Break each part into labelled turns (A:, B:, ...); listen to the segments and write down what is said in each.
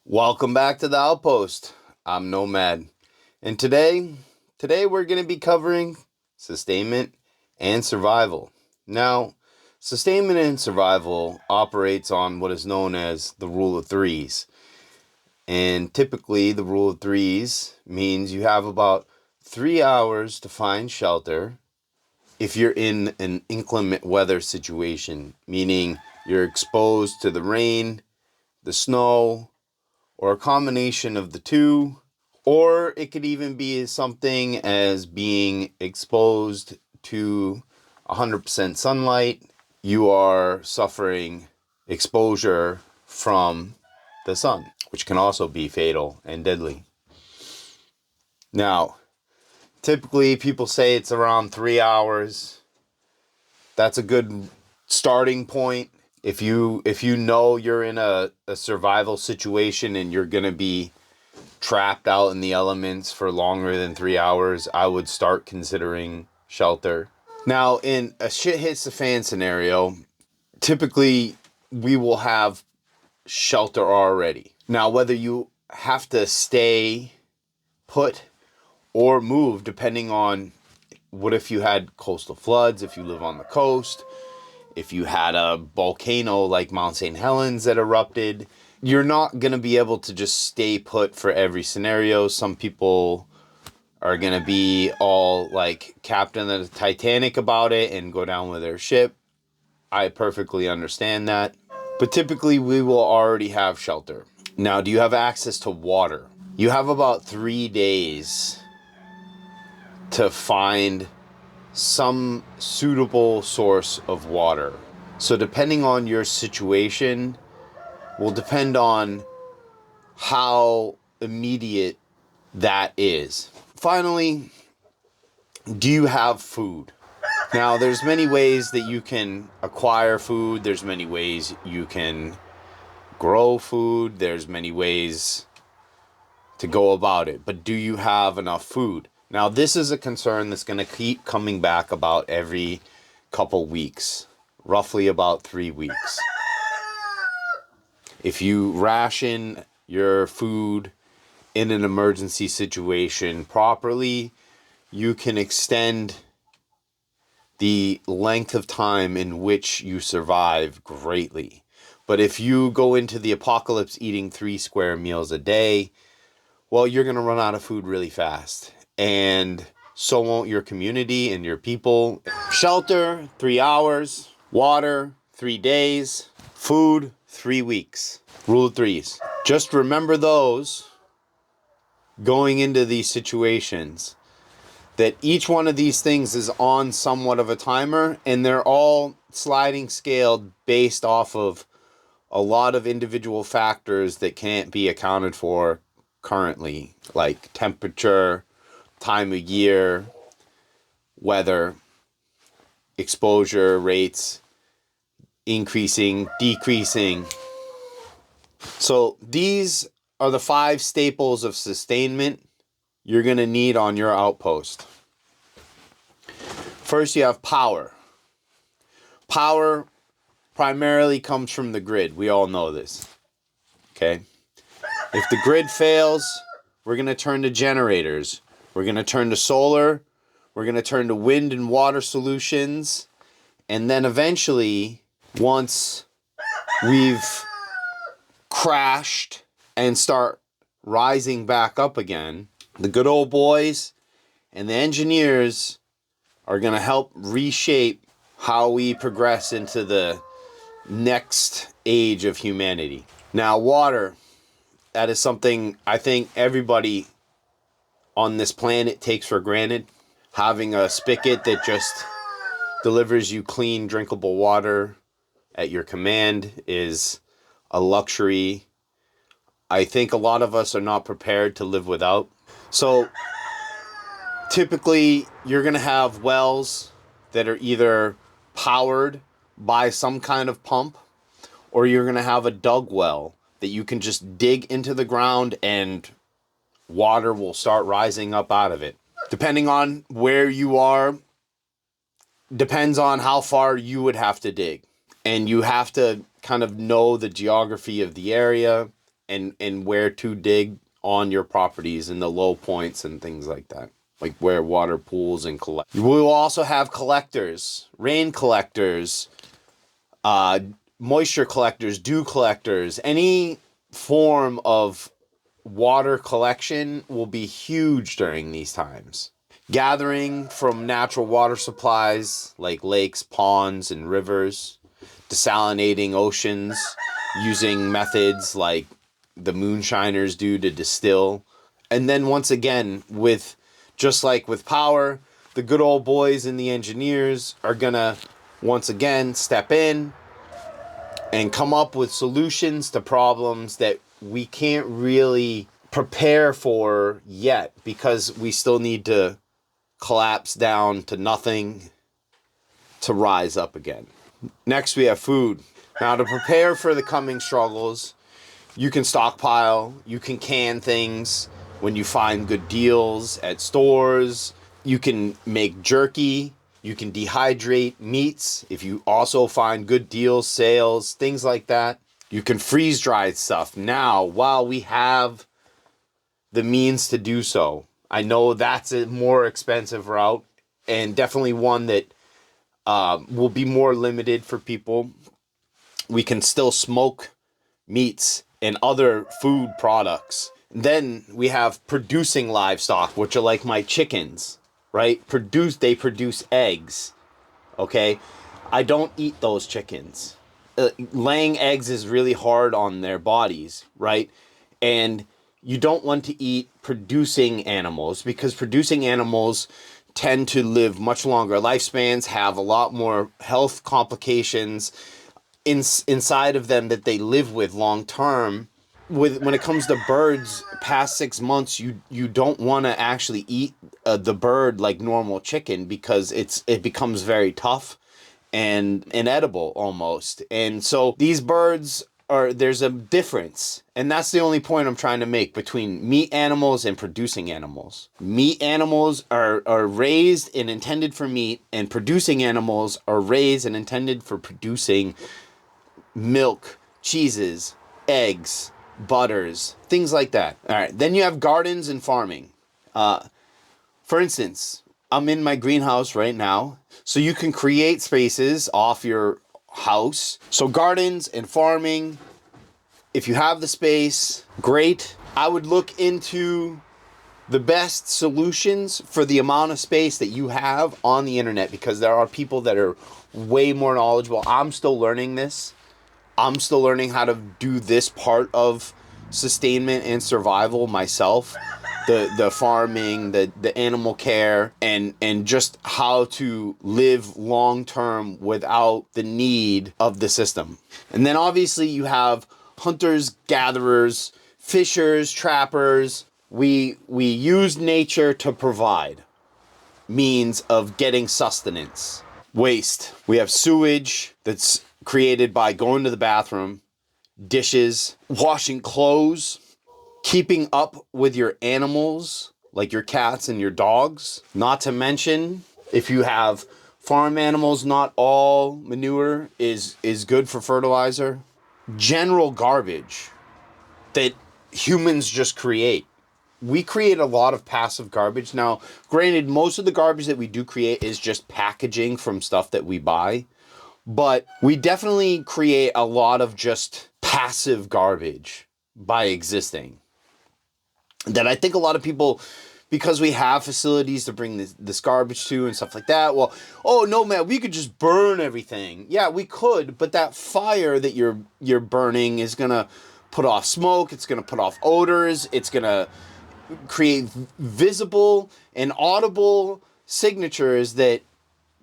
A: Welcome back to the Outpost. I'm Nomad. And today we're going to be covering sustainment and survival. Now, sustainment and survival operates on what is known as the rule of threes. And typically the rule of threes means you have about 3 hours to find shelter if you're in an inclement weather situation, meaning you're exposed to the rain, the snow, or a combination of the two, or it could even be something as being exposed to 100% sunlight. You are suffering exposure from the sun, which can also be fatal and deadly. Now, typically people say it's around 3 hours. That's a good starting point. If you know you're in a survival situation and you're going to be trapped out in the elements for longer than 3 hours, I would start considering shelter. Now, in a shit hits the fan scenario, typically we will have shelter already. Now, whether you have to stay put or move, depending on what if you had coastal floods, if you live on the coast, if you had a volcano like Mount St. Helens that erupted, you're not going to be able to just stay put for every scenario. Some people are going to be all like Captain of the Titanic about it and go down with their ship. I perfectly understand that. But typically we will already have shelter. Now, do you have access to water? You have about 3 days to find some suitable source of water. So depending on your situation will depend on how immediate that is. Finally, do you have food? Now, there's many ways that you can acquire food. There's many ways you can grow food. There's many ways to go about it. But do you have enough food? Now, this is a concern that's going to keep coming back about every couple weeks, roughly about 3 weeks. If you ration your food in an emergency situation properly, you can extend the length of time in which you survive greatly. But if you go into the apocalypse eating 3 square meals a day, well, you're going to run out of food really fast. And so won't your community and your people. Shelter, 3 hours. Water, 3 days. Food, 3 weeks. Rule of threes. Just remember those going into these situations. That each one of these things is on somewhat of a timer. And they're all sliding scaled based off of a lot of individual factors that can't be accounted for currently. Like temperature, time of year, weather, exposure rates, increasing, decreasing. So these are the 5 staples of sustainment you're going to need on your outpost. First, you have power. Power primarily comes from the grid. We all know this. Okay? If the grid fails, we're going to turn to generators. We're going to turn to solar. We're going to turn to wind and water solutions. And then eventually, once we've crashed and start rising back up again, the good old boys and the engineers are going to help reshape how we progress into the next age of humanity. Now, water, that is something I think everybody on this planet takes for granted. Having a spigot that just delivers you clean, drinkable water at your command is a luxury I think a lot of us are not prepared to live without. So typically you're going to have wells that are either powered by some kind of pump, or you're going to have a dug well that you can just dig into the ground and water will start rising up out of it. Depending on where you are, depends on how far you would have to dig. And you have to kind of know the geography of the area. and where to dig on your properties and the low points and things like that. Like where water pools and collect. We will also have collectors, rain collectors, moisture collectors, dew collectors. Any form of water collection will be huge during these times. Gathering from natural water supplies like lakes, ponds, and rivers. Desalinating oceans using methods like the moonshiners do to distill. And then once again, just like with power, the good old boys and the engineers are gonna once again step in and come up with solutions to problems that we can't really prepare for yet, because we still need to collapse down to nothing to rise up again. Next, we have food. Now, to prepare for the coming struggles, you can stockpile, you can can things when you find good deals at stores. You can make jerky, you can dehydrate meats if you also find good deals, sales, things like that. You can freeze dry stuff now while we have the means to do so. I know that's a more expensive route, and definitely one that will be more limited for people. We can still smoke meats and other food products. Then we have producing livestock, which are like my chickens, right? They produce eggs, okay? I don't eat those chickens. Laying eggs is really hard on their bodies, right? And you don't want to eat producing animals, because producing animals tend to live much longer lifespans, have a lot more health complications inside of them that they live with long term. When it comes to birds past 6 months, you don't want to actually eat the bird like normal chicken, because it becomes very tough and inedible almost. And so these birds there's a difference, and that's the only point I'm trying to make between meat animals and producing animals. Meat animals are raised and intended for meat, and producing animals are raised and intended for producing milk, cheeses, eggs, butters, things like that. All right, then you have gardens and farming. For instance, I'm in my greenhouse right now, so you can create spaces off your house. So gardens and farming, if you have the space, great. I would look into the best solutions for the amount of space that you have on the internet, because there are people that are way more knowledgeable. I'm still learning this. I'm still learning how to do this part of sustainment and survival myself. The farming, the animal care, and just how to live long term without the need of the system. And then obviously you have hunters, gatherers, fishers, trappers. We use nature to provide means of getting sustenance. Waste. We have sewage that's created by going to the bathroom, dishes, washing clothes, keeping up with your animals, like your cats and your dogs. Not to mention, if you have farm animals, not all manure is good for fertilizer. General garbage that humans just create. We create a lot of passive garbage. Now, granted, most of the garbage that we do create is just packaging from stuff that we buy. But we definitely create a lot of just passive garbage by existing. That I think a lot of people, because we have facilities to bring this garbage to and stuff like that, well, oh no man, we could just burn everything. Yeah, we could, but that fire that you're burning is gonna put off smoke, it's gonna put off odors, it's gonna create visible and audible signatures that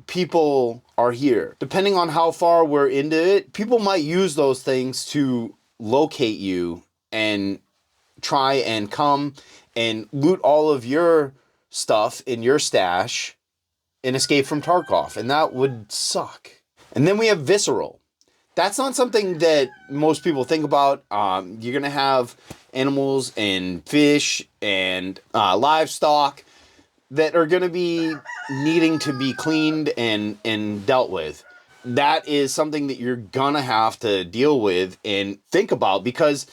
A: people are here. Depending on how far we're into it, people might use those things to locate you and try and come and loot all of your stuff in your stash and escape from Tarkov. And that would suck. And then we have visceral. That's not something that most people think about. You're going to have animals and fish and livestock that are going to be needing to be cleaned and dealt with. That is something that you're going to have to deal with and think about, because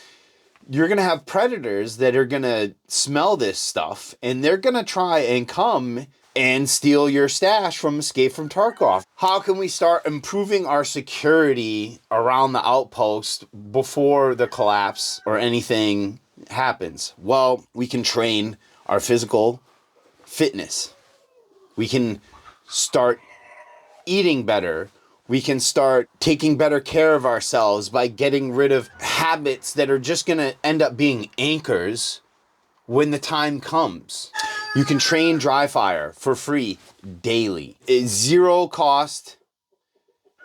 A: you're going to have predators that are going to smell this stuff, and they're going to try and come and steal your stash from Escape from Tarkov. How can we start improving our security around the outpost before the collapse or anything happens? Well, we can train our physical fitness. We can start eating better. We can start taking better care of ourselves by getting rid of habits that are just going to end up being anchors when the time comes. You can train dry fire for free daily. It's zero cost,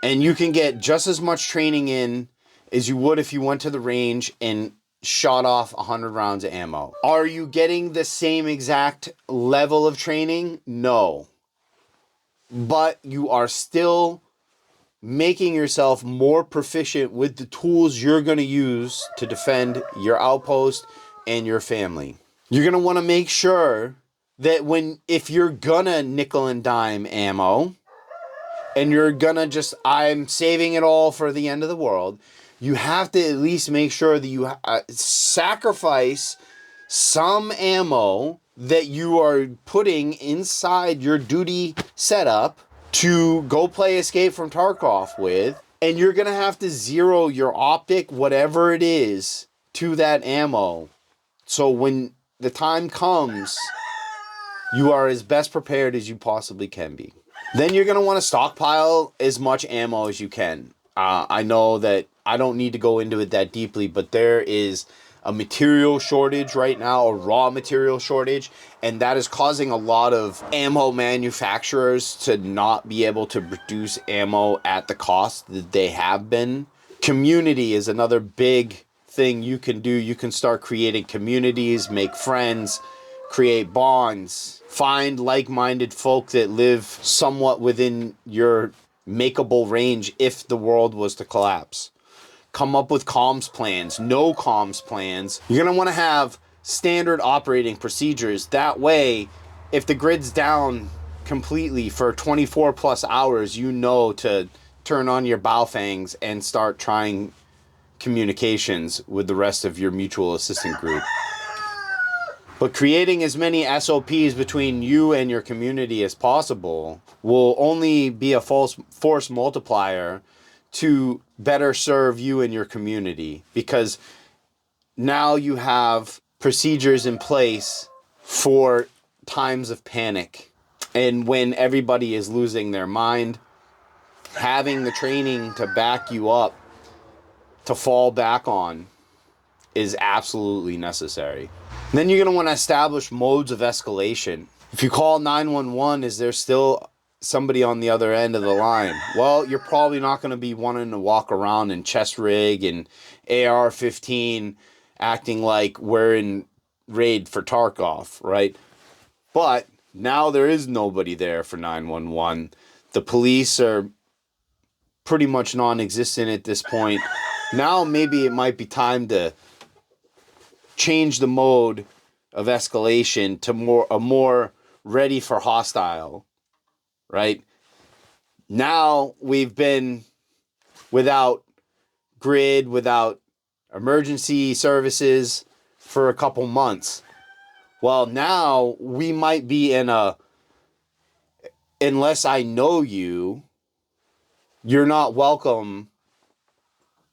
A: and you can get just as much training in as you would if you went to the range and shot off 100 rounds of ammo. Are you getting the same exact level of training? No. But you are still making yourself more proficient with the tools you're going to use to defend your outpost and your family. You're going to want to make sure that if you're gonna nickel and dime ammo and you're gonna I'm saving it all for the end of the world, you have to at least make sure that you sacrifice some ammo that you are putting inside your duty setup to go play Escape from Tarkov with, and you're gonna have to zero your optic, whatever it is, to that ammo. So when the time comes, you are as best prepared as you possibly can be. Then you're going to want to stockpile as much ammo as you can. I know that I don't need to go into it that deeply, but there is a material shortage right now, a raw material shortage, and that is causing a lot of ammo manufacturers to not be able to produce ammo at the cost that they have been. Community is another big thing you can do. You can start creating communities, make friends, create bonds, find like-minded folk that live somewhat within your makeable range if the world was to collapse. Come up with comms plans, no comms plans. You're going to want to have standard operating procedures. That way, if the grid's down completely for 24 plus hours, you know to turn on your Baofangs and start trying communications with the rest of your mutual assistant group. But creating as many SOPs between you and your community as possible will only be a force multiplier to better serve you and your community, because now you have procedures in place for times of panic and when everybody is losing their mind. Having the training to back you up, to fall back on, is absolutely necessary. And then you're going to want to establish modes of escalation. If you call 911, is there still somebody on the other end of the line? Well, you're probably not going to be wanting to walk around in chest rig and AR-15 acting like we're in raid for Tarkov, right? But now there is nobody there for 911. The police are pretty much non-existent at this point. Now maybe it might be time to change the mode of escalation to a more ready for hostile, right? Now we've been without grid, without emergency services for a couple months. Well, now we might be in unless I know you, you're not welcome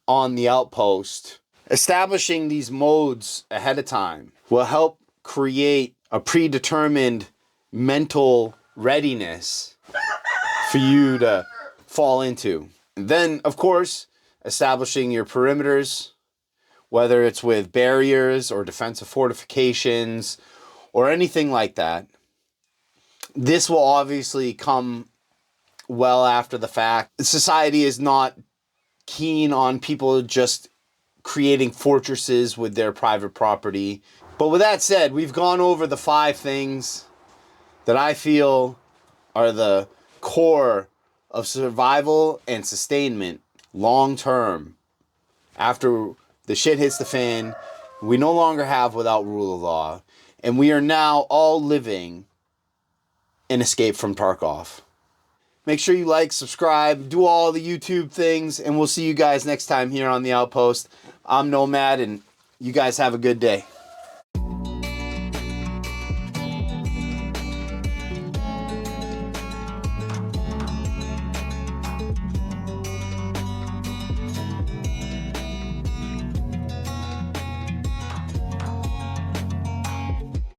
A: on the outpost. Establishing these modes ahead of time will help create a predetermined mental readiness for you to fall into. And then, of course, establishing your perimeters, whether it's with barriers or defensive fortifications or anything like that. This will obviously come well after the fact. Society is not keen on people just creating fortresses with their private property. But with that said, we've gone over the 5 things that I feel are the core of survival and sustainment long term. After the shit hits the fan, we no longer have without rule of law, and we are now all living in Escape from Tarkov. Make sure you like, subscribe, do all the YouTube things, and we'll see you guys next time here on The Outpost. I'm Nomad, and You guys have a good day.